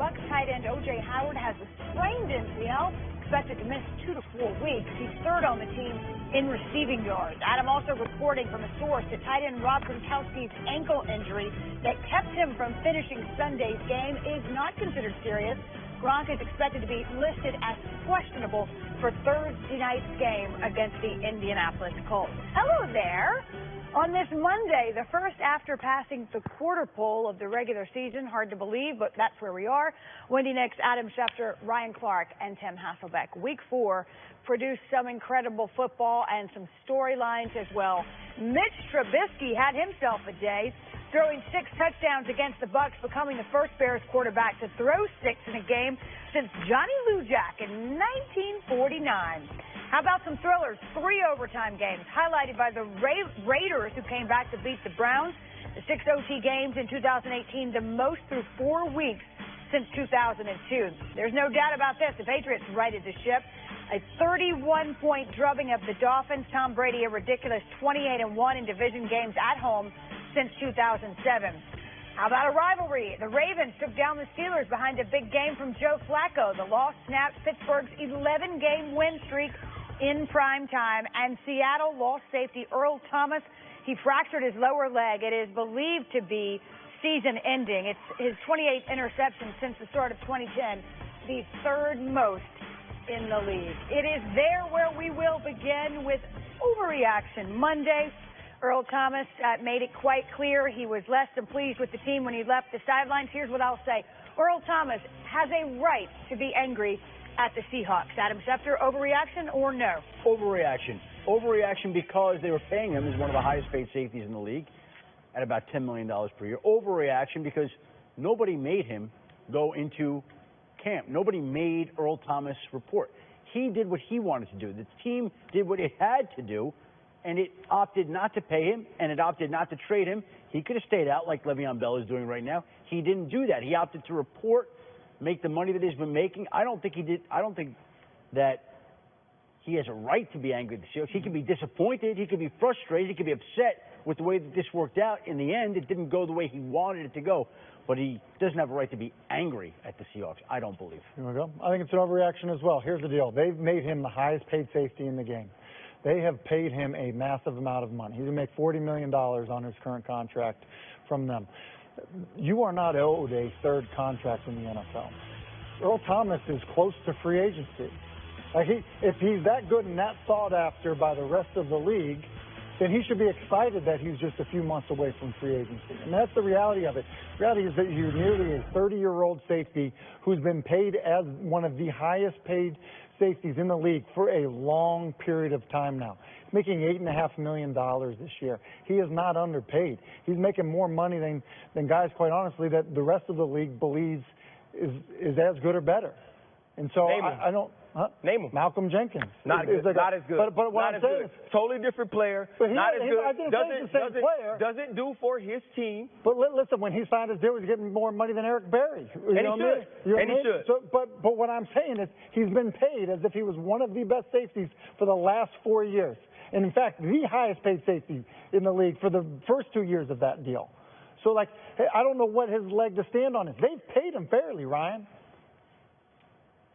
Bucs tight end O.J. Howard has a sprained MCL, expected to miss 2 to 4 weeks. He's third on the team in receiving yards. Adam also reporting from a source that tight end Rob Gronkowski's ankle injury that kept him from finishing Sunday's game is not considered serious. Gronk is expected to be listed as questionable for Thursday night's game against the Indianapolis Colts. Hello there. On this Monday, the first after passing the quarter pole of the regular season, hard to believe, but that's where we are. Wendy Nix, Adam Schefter, Ryan Clark, and Tim Hasselbeck. Week 4 produced some incredible football and some storylines as well. Mitch Trubisky had himself a day, throwing 6 touchdowns against the Bucs, becoming the first Bears quarterback to throw 6 in a game since Johnny Lujack in 1949. How about some thrillers? 3 overtime games, highlighted by the Raiders, who came back to beat the Browns. The 6 OT games in 2018, the most through 4 weeks since 2002. There's no doubt about this. The Patriots righted the ship. A 31-point drubbing of the Dolphins. Tom Brady, a ridiculous 28-1 in division games at home since 2007. How about a rivalry? The Ravens took down the Steelers behind a big game from Joe Flacco. The loss snapped Pittsburgh's 11-game win streak in prime time, and Seattle lost safety Earl Thomas. He fractured his lower leg. It is believed to be season-ending. It's his 28th interception since the start of 2010, the 3rd most in the league. It is there where we will begin with Overreaction Monday. Earl Thomas made it quite clear he was less than pleased with the team when he left the sidelines. Here's what I'll say. Earl Thomas has a right to be angry at the Seahawks. Adam Schefter, overreaction or no? Overreaction. Overreaction because they were paying him as one of the highest paid safeties in the league at about $10 million per year. Overreaction because nobody made him go into camp. Nobody made Earl Thomas report. He did what he wanted to do. The team did what it had to do, and it opted not to pay him, and it opted not to trade him. He could have stayed out like Le'Veon Bell is doing right now. He didn't do that. He opted to report, make the money that he's been making. I don't think he did. I don't think that he has a right to be angry at the Seahawks. He could be disappointed. He could be frustrated. He could be upset with the way that this worked out. In the end, it didn't go the way he wanted it to go. But he doesn't have a right to be angry at the Seahawks, I don't believe. Here we go. I think it's an overreaction as well. Here's the deal. They've made him the highest paid safety in the game. They have paid him a massive amount of money. He's going to make $40 million on his current contract from them. You are not owed a 3rd contract in the NFL. Earl Thomas is close to free agency. Like if he's that good and that sought after by the rest of the league, then he should be excited that he's just a few months away from free agency. And that's the reality of it. The reality is that you're nearly a 30-year-old safety who's been paid as one of the highest paid safeties in the league for a long period of time now. He's making $8.5 million this year. He is not underpaid. He's making more money than guys, quite honestly, that the rest of the league believes is as good or better. And so I don't... Huh? Name him. Malcolm Jenkins. Not as good. But what I'm saying is, totally different player. Not as good. I didn't say the same player. Doesn't do for his team. But listen, when he signed his deal, he's getting more money than Eric Berry. And he should. And he should. So, but what I'm saying is, he's been paid as if he was one of the best safeties for the last 4 years. And in fact, the highest paid safety in the league for the first 2 years of that deal. So, like, hey, I don't know what his leg to stand on is. They've paid him fairly, Ryan.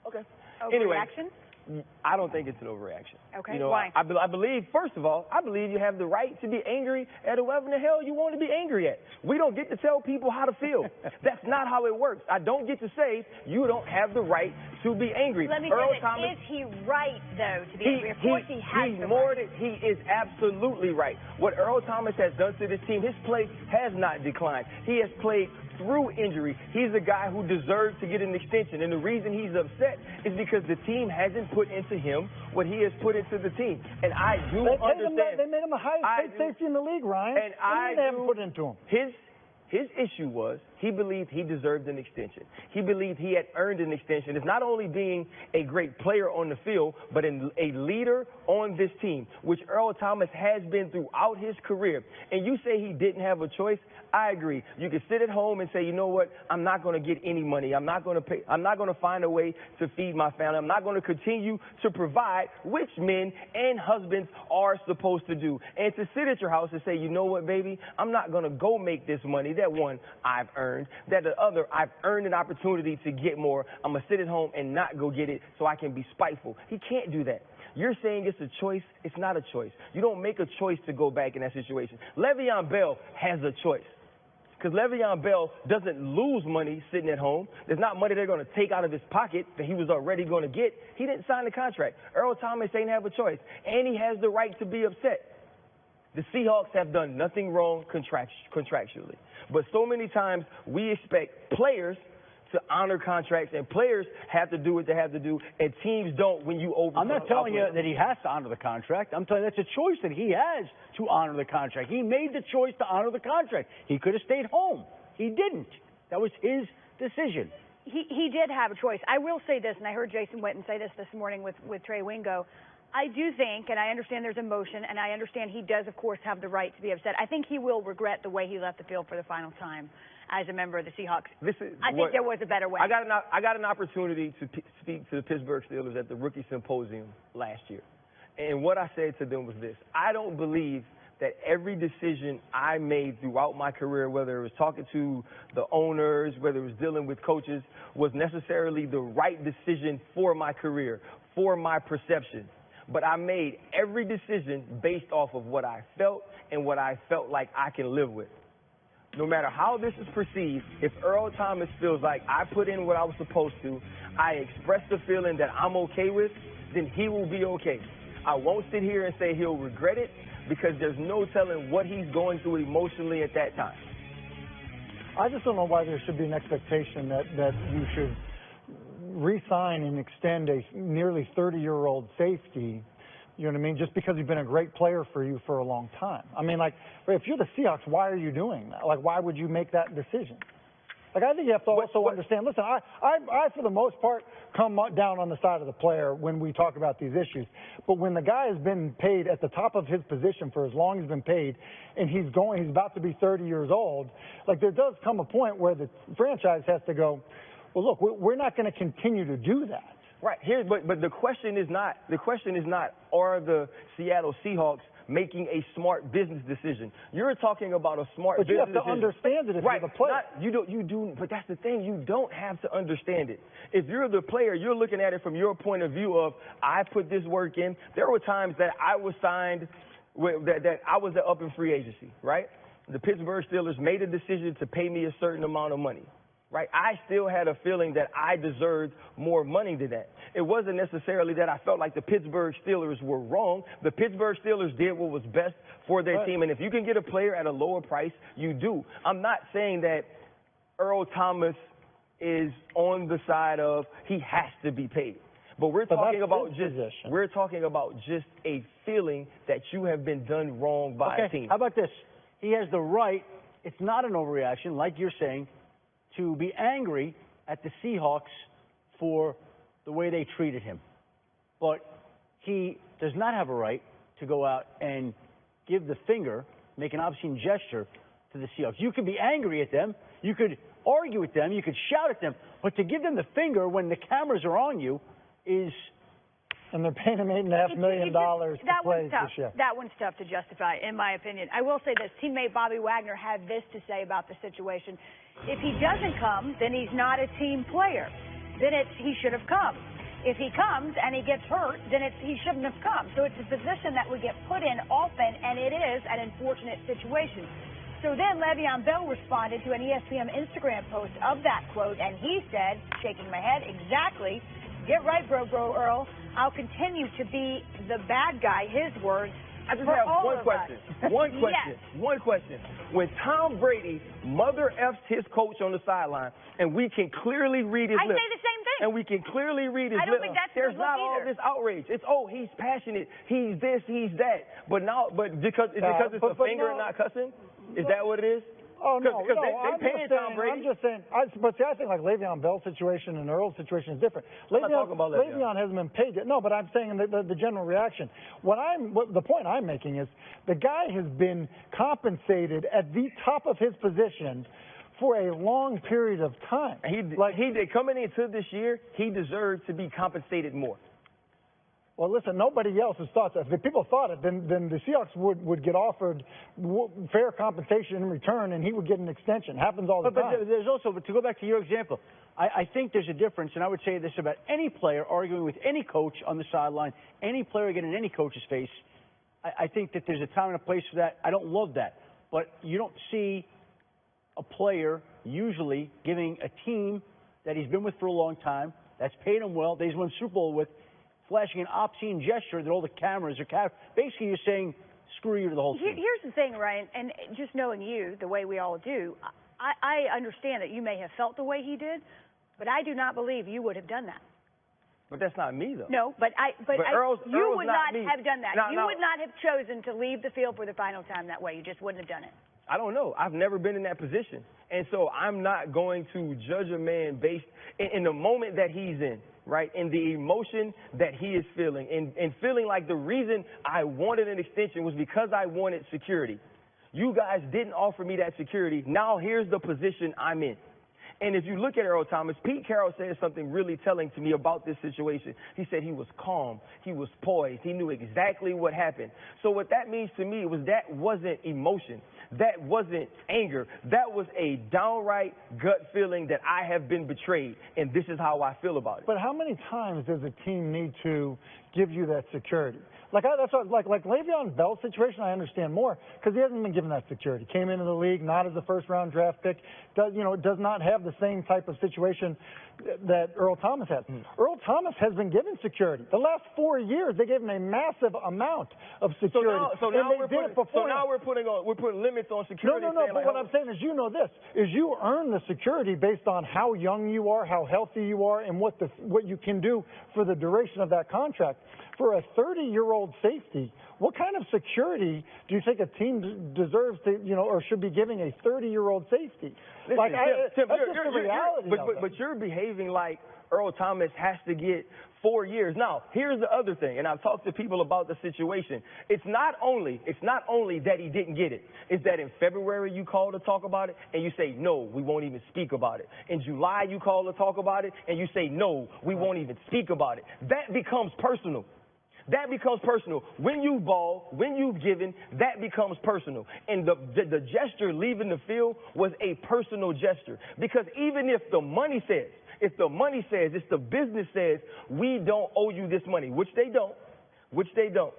Okay. Overreaction? Anyway, I don't think it's an overreaction. Okay, you know, why? I believe, first of all, I believe you have the right to be angry at whoever in the hell you want to be angry at. We don't get to tell people how to feel. That's not how it works. I don't get to say you don't have the right to be angry. Let me Earl say this. Thomas, Is he right, though, to be angry? Of course he has he's the more right. than, he is absolutely right. What Earl Thomas has done to this team, his play has not declined. He has played through injury. He's a guy who deserves to get an extension, and the reason he's upset is because the team hasn't put into him what he has put into the team. And I do understand. They made him the highest paid safety in the league, Ryan. And they haven't put into him. His issue was he believed he deserved an extension. He believed he had earned an extension. It's not only being a great player on the field, but a leader on this team, which Earl Thomas has been throughout his career. And you say he didn't have a choice. I agree. You can sit at home and say, you know what? I'm not going to get any money. I'm not going to pay. I'm not going to find a way to feed my family. I'm not going to continue to provide, which men and husbands are supposed to do. And to sit at your house and say, you know what, baby? I'm not going to go make this money. That one, I've earned. earned, that the other, I've earned an opportunity to get more. I'm going to sit at home and not go get it so I can be spiteful. He can't do that. You're saying it's a choice. It's not a choice. You don't make a choice to go back in that situation. Le'Veon Bell has a choice. Because Le'Veon Bell doesn't lose money sitting at home. There's not money they're going to take out of his pocket that he was already going to get. He didn't sign the contract. Earl Thomas ain't have a choice. And he has the right to be upset. The Seahawks have done nothing wrong contractually. But so many times we expect players to honor contracts, and players have to do what they have to do, and teams don't when you over. I'm not telling you that he has to honor the contract. I'm telling you that's a choice that he has to honor the contract. He made the choice to honor the contract. He could have stayed home. He didn't. That was his decision. He did have a choice. I will say this, and I heard Jason Witten say this morning with Trey Wingo. I do think, and I understand there's emotion, and I understand he does, of course, have the right to be upset. I think he will regret the way he left the field for the final time as a member of the Seahawks. I think there was a better way. I got an opportunity to speak to the Pittsburgh Steelers at the Rookie Symposium last year. And what I said to them was this: I don't believe that every decision I made throughout my career, whether it was talking to the owners, whether it was dealing with coaches, was necessarily the right decision for my career, for my perception. But I made every decision based off of what I felt and what I felt like I can live with. No matter how this is perceived, if Earl Thomas feels like I put in what I was supposed to, I expressed the feeling that I'm okay with, then he will be okay. I won't sit here and say he'll regret it, because there's no telling what he's going through emotionally at that time. I just don't know why there should be an expectation that you should re-sign and extend a nearly 30-year-old safety, you know what I mean, just because he's been a great player for you for a long time. I mean, like, if you're the Seahawks, why are you doing that? Like, why would you make that decision? Like, I think you have to also understand, listen, I, for the most part, come down on the side of the player when we talk about these issues. But when the guy has been paid at the top of his position for as long as he's been paid, and he's about to be 30 years old, like, there does come a point where the franchise has to go, well, look, we're not going to continue to do that. Right. But the question is not, are the Seattle Seahawks making a smart business decision? You're talking about a smart business decision. But you have to understand it if you're the player. You do, but that's the thing. You don't have to understand it. If you're the player, you're looking at it from your point of view of, I put this work in. There were times that I was signed, that I was up in free agency, right? The Pittsburgh Steelers made a decision to pay me a certain amount of money. Right? I still had a feeling that I deserved more money than that. It wasn't necessarily that I felt like the Pittsburgh Steelers were wrong. The Pittsburgh Steelers did what was best for their team. And if you can get a player at a lower price, you do. I'm not saying that Earl Thomas is on the side of he has to be paid. But we're talking about just a feeling that you have been done wrong by a team. How about this? He has the right, it's not an overreaction, like you're saying, to be angry at the Seahawks for the way they treated him. But he does not have a right to go out and give the finger, make an obscene gesture to the Seahawks. You could be angry at them, you could argue with them, you could shout at them, but to give them the finger when the cameras are on you is... And they're paying him $8.5 million to play this year. That one's tough to justify, in my opinion. I will say this. Teammate Bobby Wagner had this to say about the situation. If he doesn't come, then he's not a team player. Then he should have come. If he comes and he gets hurt, then he shouldn't have come. So it's a position that we get put in often, and it is an unfortunate situation. So then Le'Veon Bell responded to an ESPN Instagram post of that quote, and he said, shaking my head, exactly, get right, bro, Earl. I'll continue to be the bad guy, his words. I just have one question. Yes. One question. When Tom Brady mother F's his coach on the sideline, and we can clearly read his lips. I say the same thing. And we can clearly read his lips. I don't think that's There's not all this outrage. It's, he's passionate. He's this, he's that. But because it's a finger and not cussing? Is that what it is? Oh, no, they paying Tom Brady. I'm just saying, I think like Le'Veon Bell's situation and Earl's situation is different. I'm not talking about Le'Veon hasn't been paid yet. No, but I'm saying the general reaction. The point I'm making is the guy has been compensated at the top of his position for a long period of time. He did coming into this year, he deserved to be compensated more. Well, listen, nobody else has thought that. If people thought it, then the Seahawks would get offered fair compensation in return, and he would get an extension. Happens all the time. But there's also, to go back to your example, I think there's a difference, and I would say this about any player arguing with any coach on the sideline, any player getting in any coach's face. I think that there's a time and a place for that. I don't love that. But you don't see a player usually giving a team that he's been with for a long time, that's paid him well, that he's won Super Bowl with, flashing an obscene gesture that all the cameras are basically you're saying screw you to the whole team. Here's the thing, Ryan, and just knowing you the way we all do, I understand that you may have felt the way he did, but I do not believe you would have done that. But that's not me, though. No, you would not have done that. No, you would not have chosen to leave the field for the final time that way. You just wouldn't have done it. I don't know. I've never been in that position. And so I'm not going to judge a man based in the moment that he's in, right, in the emotion that he is feeling, and feeling like the reason I wanted an extension was because I wanted security. You guys didn't offer me that security. Now here's the position I'm in. And if you look at Earl Thomas, Pete Carroll said something really telling to me about this situation. He said he was calm, he was poised, he knew exactly what happened. So what that means to me was that wasn't emotion. That wasn't anger. That was a downright gut feeling that I have been betrayed, and this is how I feel about it. But how many times does a team need to give you that security? Like Le'Veon Bell's situation, I understand more because he hasn't been given that security. Came into the league not as a first-round draft pick. Does not have the same type of situation that Earl Thomas has. Earl Thomas has been given security. The last 4 years, they gave him a massive amount of security. So now we're putting limits on security. No. But what I'm saying is, you earn the security based on how young you are, how healthy you are, and what you can do for the duration of that contract. For a 30-year-old safety, what kind of security do you think a team deserves to, or should be giving a 30-year-old safety? Listen, Tim, that's just the reality. But you're behaving like Earl Thomas has to get 4 years. Now, here's the other thing, and I've talked to people about the situation. It's not only that he didn't get it. It's that in February you call to talk about it, and you say, no, we won't even speak about it. In July you call to talk about it, and you say, no, we won't even speak about it. That becomes personal. That becomes personal. When you ball, when you've given, that becomes personal. And the gesture leaving the field was a personal gesture. Because even if the money says, if the business says, we don't owe you this money, which they don't,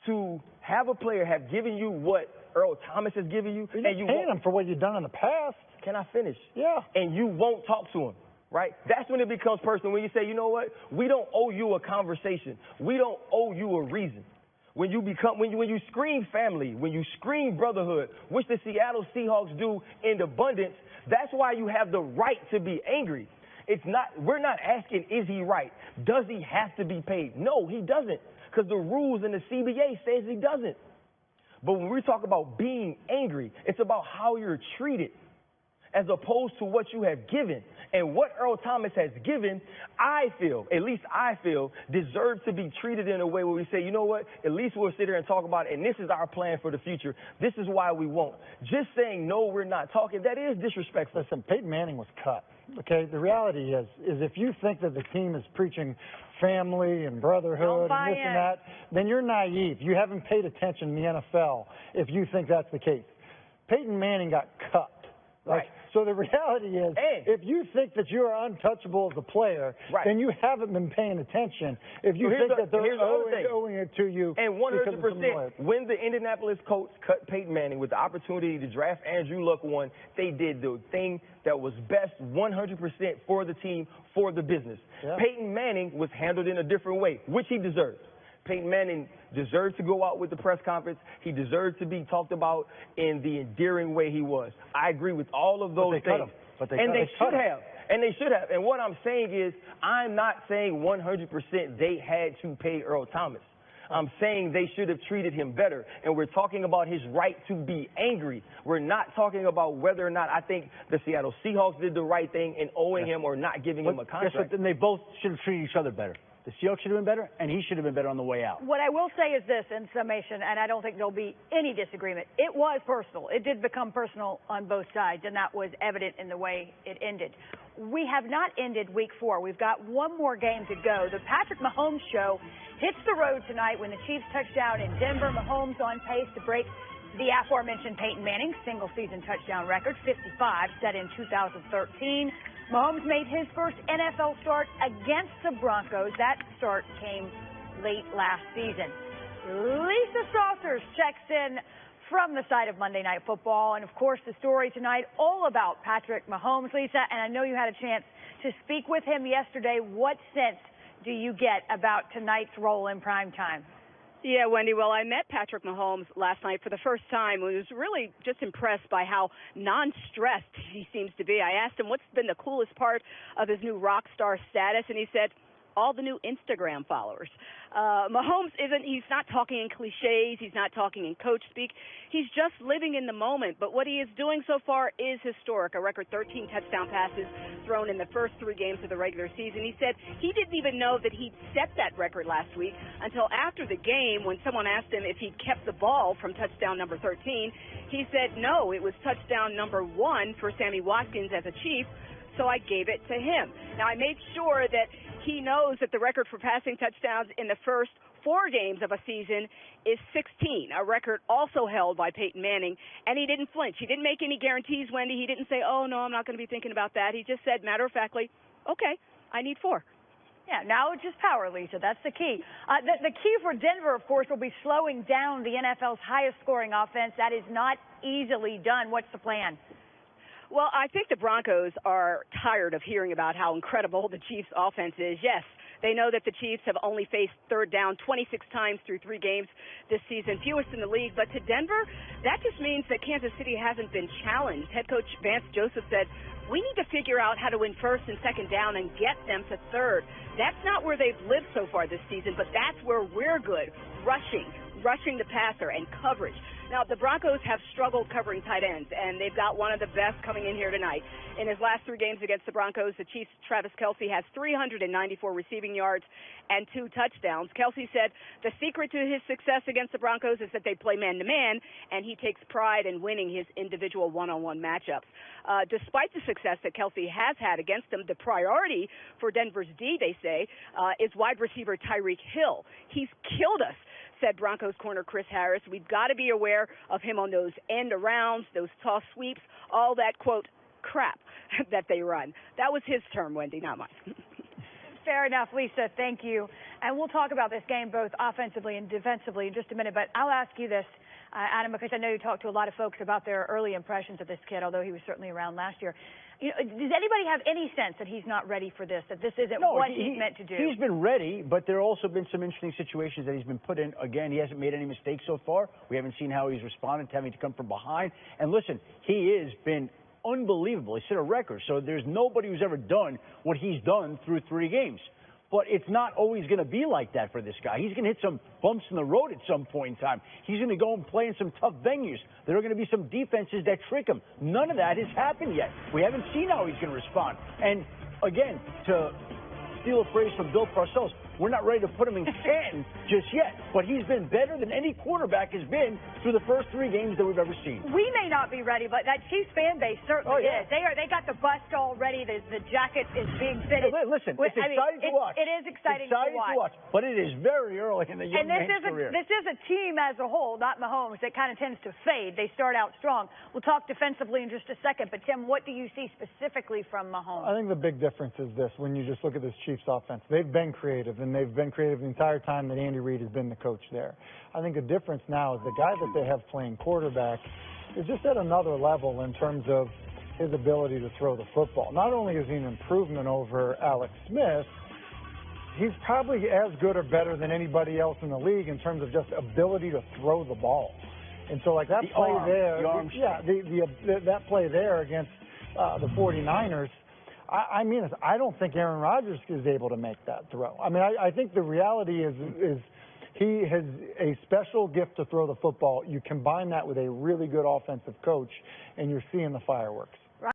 to have a player have given you what Earl Thomas has given you, and you paying him for what you've done in the past. Can I finish? Yeah. And you won't talk to him. Right? That's when it becomes personal. When you say, you know what? We don't owe you a conversation. We don't owe you a reason. When you scream family, when you scream brotherhood, which the Seattle Seahawks do in abundance, that's why you have the right to be angry. We're not asking, is he right? Does he have to be paid? No, he doesn't. Because the rules in the CBA says he doesn't. But when we talk about being angry, it's about how you're treated as opposed to what you have given. And what Earl Thomas has given, at least I feel, deserves to be treated in a way where we say, you know what, at least we'll sit here and talk about it, and this is our plan for the future. This is why we won't. Just saying, no, we're not talking, that is disrespectful. Listen, Peyton Manning was cut. Okay, the reality is if you think that the team is preaching family and brotherhood and this and that, then you're naive. You haven't paid attention in the NFL if you think that's the case. Peyton Manning got cut. Right. So the reality is, if you think that you are untouchable as a player, then you haven't been paying attention. If you think that they're owing it to you. And 100%, when the Indianapolis Colts cut Peyton Manning with the opportunity to draft Andrew Luck one, they did the thing that was best 100% for the team, for the business. Yeah. Peyton Manning was handled in a different way, which he deserved. Peyton Manning deserved to go out with the press conference. He deserved to be talked about in the endearing way he was. I agree with all of those things. They should have. And what I'm saying is, I'm not saying 100% they had to pay Earl Thomas. I'm saying they should have treated him better. And we're talking about his right to be angry. We're not talking about whether or not I think the Seattle Seahawks did the right thing in owing him or not giving him a contract. Yes, but then they both should have treated each other better. The Seahawks should have been better, and he should have been better on the way out. What I will say is this, in summation, and I don't think there'll be any disagreement. It was personal. It did become personal on both sides, and that was evident in the way it ended. we have not ended week 4. We've got one more game to go. The Patrick Mahomes show hits the road tonight when the Chiefs touch down in Denver. Mahomes on pace to break the aforementioned Peyton Manning single-season touchdown record, 55, set in 2013. Mahomes made his first NFL start against the Broncos. That start came late last season. Lisa Saucers checks in from the side of Monday Night Football. And, of course, the story tonight all about Patrick Mahomes. Lisa, and I know you had a chance to speak with him yesterday. What sense do you get about tonight's role in prime time? Yeah, Wendy, well, I met Patrick Mahomes last night for the first time. I was really just impressed by how non-stressed he seems to be. I asked him what's been the coolest part of his new rock star status, and he said, all the new Instagram followers. Mahomes he's not talking in cliches. He's not talking in coach speak. He's just living in the moment. But what he is doing so far is historic. A record 13 touchdown passes thrown in the first 3 games of the regular season. He said he didn't even know that he'd set that record last week until after the game when someone asked him if he'd kept the ball from touchdown number 13. He said, no, it was touchdown number 1 for Sammy Watkins as a Chief, so I gave it to him. Now, I made sure that he knows that the record for passing touchdowns in the first 4 games of a season is 16, a record also held by Peyton Manning, and he didn't flinch. He didn't make any guarantees, Wendy. He didn't say, oh, no, I'm not going to be thinking about that. He just said, matter-of-factly, okay, I need 4. Yeah, now it's just power, Lisa. That's the key. The key for Denver, of course, will be slowing down the NFL's highest-scoring offense. That is not easily done. What's the plan? Well, I think the Broncos are tired of hearing about how incredible the Chiefs' offense is. Yes, they know that the Chiefs have only faced third down 26 times through 3 games this season, fewest in the league. But to Denver, that just means that Kansas City hasn't been challenged. Head coach Vance Joseph said, we need to figure out how to win first and second down and get them to third. That's not where they've lived so far this season, but that's where we're good, rushing the passer and coverage. Now, the Broncos have struggled covering tight ends, and they've got one of the best coming in here tonight. In his last 3 games against the Broncos, the Chiefs' Travis Kelce has 394 receiving yards and 2 touchdowns. Kelce said the secret to his success against the Broncos is that they play man-to-man, and he takes pride in winning his individual one-on-one matchups. Despite the success that Kelce has had against them, the priority for Denver's D, they say, is wide receiver Tyreek Hill. He's killed us, said Broncos corner Chris Harris. We've got to be aware of him on those end arounds, those toss sweeps, all that, quote, crap that they run. That was his term, Wendy, not mine. Fair enough, Lisa. Thank you. And we'll talk about this game both offensively and defensively in just a minute. But I'll ask you this, Adam, because I know you talked to a lot of folks about their early impressions of this kid, although he was certainly around last year. You know, does anybody have any sense that he's not ready for this, that this isn't what he's meant to do? He's been ready, but there have also been some interesting situations that he's been put in. Again, he hasn't made any mistakes so far. We haven't seen how he's responded to having to come from behind. And listen, he has been unbelievable. He set a record. So there's nobody who's ever done what he's done through 3 games. But it's not always going to be like that for this guy. He's going to hit some bumps in the road at some point in time. He's going to go and play in some tough venues. There are going to be some defenses that trick him. None of that has happened yet. We haven't seen how he's going to respond. And, again, to steal a phrase from Bill Parcells, we're not ready to put him in Canton just yet. But he's been better than any quarterback has been through the first 3 games that we've ever seen. We may not be ready, but that Chiefs fan base certainly is. They got the bust all ready. The jacket is being fitted. Listen, it's exciting to watch. It is exciting to watch. But it is very early in the young man's career. This is a team as a whole, not Mahomes, that kind of tends to fade. They start out strong. We'll talk defensively in just a second. But, Tim, what do you see specifically from Mahomes? I think the big difference is this. When you just look at this Chiefs offense, they've been creative, and they've been creative the entire time that Andy Reid has been the coach there. I think the difference now is the guy that they have playing quarterback is just at another level in terms of his ability to throw the football. Not only is he an improvement over Alex Smith, he's probably as good or better than anybody else in the league in terms of just ability to throw the ball. And so, like, that that play there against the 49ers, I mean, I don't think Aaron Rodgers is able to make that throw. I mean, I think the reality is he has a special gift to throw the football. You combine that with a really good offensive coach, and you're seeing the fireworks.